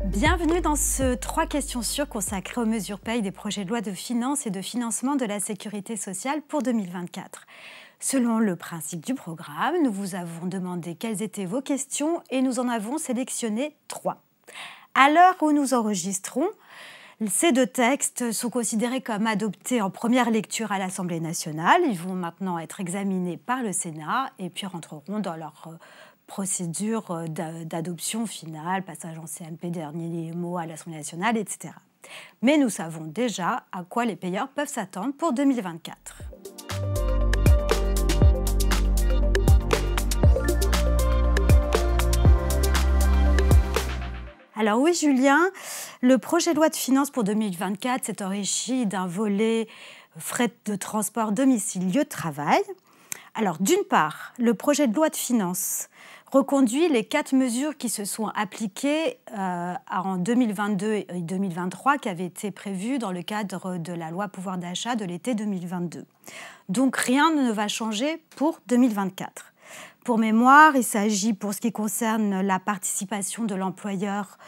Bienvenue dans ce 3 questions sûres consacrées aux mesures paye des projets de loi de finances et de financement de la sécurité sociale pour 2024. Selon le principe du programme, nous vous avons demandé quelles étaient vos questions et nous en avons sélectionné 3. À l'heure où nous enregistrons, ces 2 textes sont considérés comme adoptés en première lecture à l'Assemblée nationale. Ils vont maintenant être examinés par le Sénat et puis rentreront dans leur procédure d'adoption finale, passage en CMP, dernier mot à l'Assemblée nationale, etc. Mais nous savons déjà à quoi les payeurs peuvent s'attendre pour 2024. Alors oui, Julien, le projet de loi de finances pour 2024 s'est enrichi d'un volet frais de transport domicile-lieu de travail. Alors d'une part, le projet de loi de finances reconduit les 4 mesures qui se sont appliquées en 2022 et 2023 qui avaient été prévues dans le cadre de la loi pouvoir d'achat de l'été 2022. Donc rien ne va changer pour 2024. Pour mémoire, il s'agit pour ce qui concerne la participation de l'employeur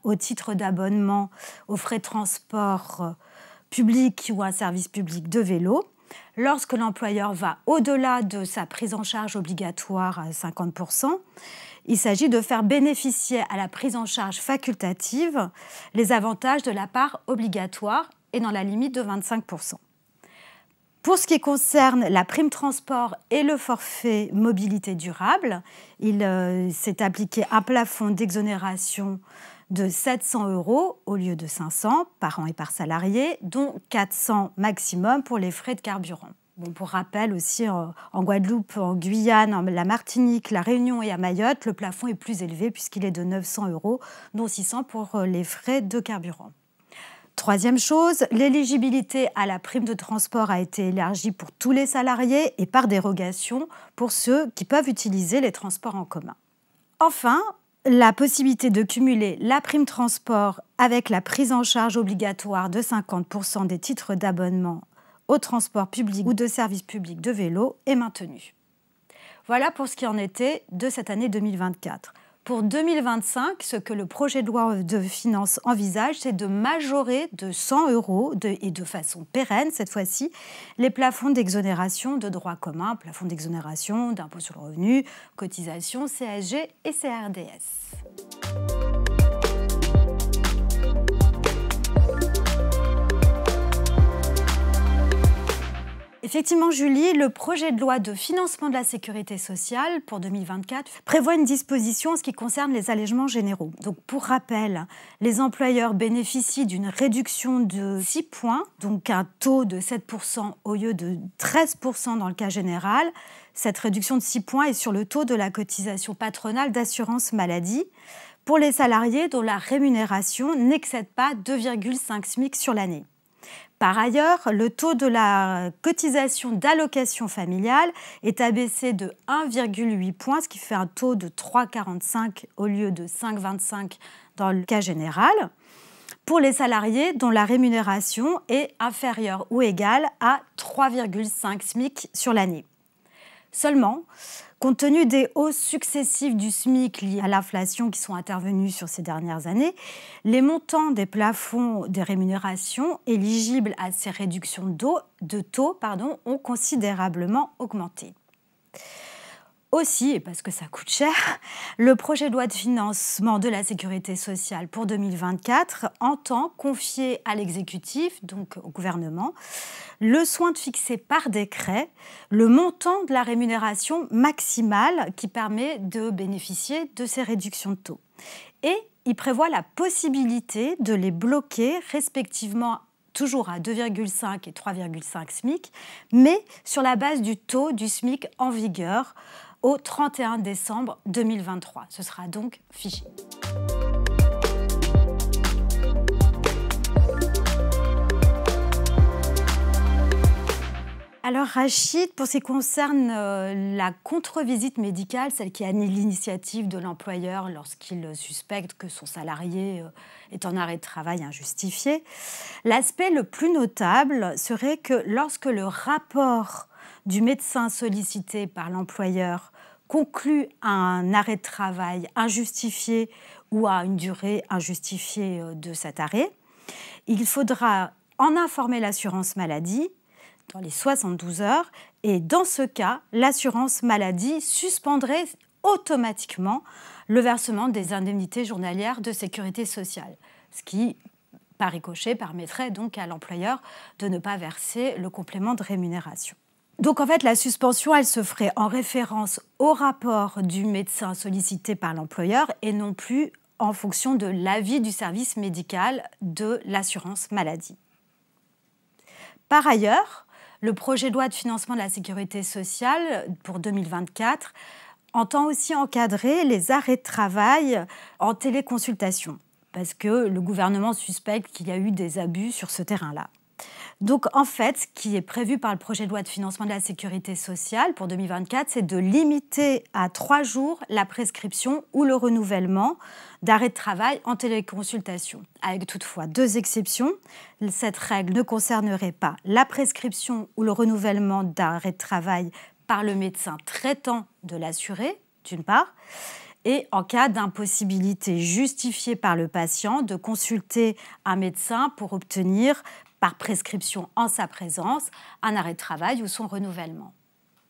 au titre d'abonnement aux frais de transport public ou un service public de vélo. Lorsque l'employeur va au-delà de sa prise en charge obligatoire à 50%, il s'agit de faire bénéficier à la prise en charge facultative les avantages de la part obligatoire et dans la limite de 25%. Pour ce qui concerne la prime transport et le forfait mobilité durable, il s'est appliqué un plafond d'exonération de 700 € au lieu de 500 par an et par salarié, dont 400 maximum pour les frais de carburant. Bon, pour rappel aussi, en Guadeloupe, en Guyane, en la Martinique, la Réunion et à Mayotte, le plafond est plus élevé puisqu'il est de 900 €, dont 600 pour les frais de carburant. Troisième chose, l'éligibilité à la prime de transport a été élargie pour tous les salariés et par dérogation pour ceux qui peuvent utiliser les transports en commun. Enfin, la possibilité de cumuler la prime transport avec la prise en charge obligatoire de 50% des titres d'abonnement au transport public ou de service public de vélo est maintenue. Voilà pour ce qui en était de cette année 2024. Pour 2025, ce que le projet de loi de finances envisage, c'est de majorer de 100 € et de façon pérenne, cette fois-ci, les plafonds d'exonération de droit commun, plafonds d'exonération d'impôt sur le revenu, cotisations, CSG et CRDS. Effectivement, Julie, le projet de loi de financement de la sécurité sociale pour 2024 prévoit une disposition en ce qui concerne les allégements généraux. Donc, pour rappel, les employeurs bénéficient d'une réduction de 6 points, donc un taux de 7% au lieu de 13% dans le cas général. Cette réduction de 6 points est sur le taux de la cotisation patronale d'assurance maladie pour les salariés dont la rémunération n'excède pas 2,5 SMIC sur l'année. Par ailleurs, le taux de la cotisation d'allocation familiale est abaissé de 1,8 points, ce qui fait un taux de 3,45 au lieu de 5,25 dans le cas général, pour les salariés dont la rémunération est inférieure ou égale à 3,5 SMIC sur l'année. Seulement, compte tenu des hausses successives du SMIC liées à l'inflation qui sont intervenues sur ces dernières années, les montants des plafonds des rémunérations éligibles à ces réductions de taux ont considérablement augmenté. Aussi, et parce que ça coûte cher, le projet de loi de financement de la sécurité sociale pour 2024 entend confier à l'exécutif, donc au gouvernement, le soin de fixer par décret le montant de la rémunération maximale qui permet de bénéficier de ces réductions de taux. Et il prévoit la possibilité de les bloquer respectivement toujours à 2,5 et 3,5 SMIC, mais sur la base du taux du SMIC en vigueur au 31 décembre 2023. Ce sera donc figé. Alors Rachid, pour ce qui concerne la contre-visite médicale, celle qui est à l'initiative de l'employeur lorsqu'il suspecte que son salarié est en arrêt de travail injustifié, l'aspect le plus notable serait que lorsque le rapport du médecin sollicité par l'employeur conclut à un arrêt de travail injustifié ou à une durée injustifiée de cet arrêt, il faudra en informer l'assurance maladie dans les 72 heures, et dans ce cas, l'assurance maladie suspendrait automatiquement le versement des indemnités journalières de sécurité sociale, ce qui, par ricochet, permettrait donc à l'employeur de ne pas verser le complément de rémunération. Donc en fait, la suspension, elle se ferait en référence au rapport du médecin sollicité par l'employeur et non plus en fonction de l'avis du service médical de l'assurance maladie. Par ailleurs, le projet de loi de financement de la sécurité sociale pour 2024 entend aussi encadrer les arrêts de travail en téléconsultation, parce que le gouvernement suspecte qu'il y a eu des abus sur ce terrain-là. Donc en fait, ce qui est prévu par le projet de loi de financement de la sécurité sociale pour 2024, c'est de limiter à 3 jours la prescription ou le renouvellement d'arrêt de travail en téléconsultation, avec toutefois 2 exceptions. Cette règle ne concernerait pas la prescription ou le renouvellement d'arrêt de travail par le médecin traitant de l'assuré, d'une part, et en cas d'impossibilité justifiée par le patient de consulter un médecin pour obtenir par prescription en sa présence, un arrêt de travail ou son renouvellement.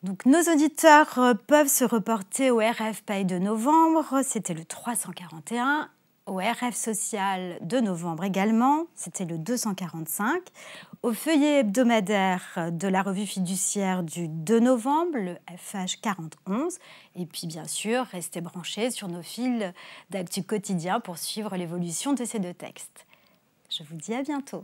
Donc, nos auditeurs peuvent se reporter au RF Paye de novembre, c'était le 341, au RF Social de novembre également, c'était le 245, au feuillet hebdomadaire de la revue fiduciaire du 2 novembre, le FH 4011, et puis bien sûr, restez branchés sur nos fils d'actu quotidien pour suivre l'évolution de ces 2 textes. Je vous dis à bientôt.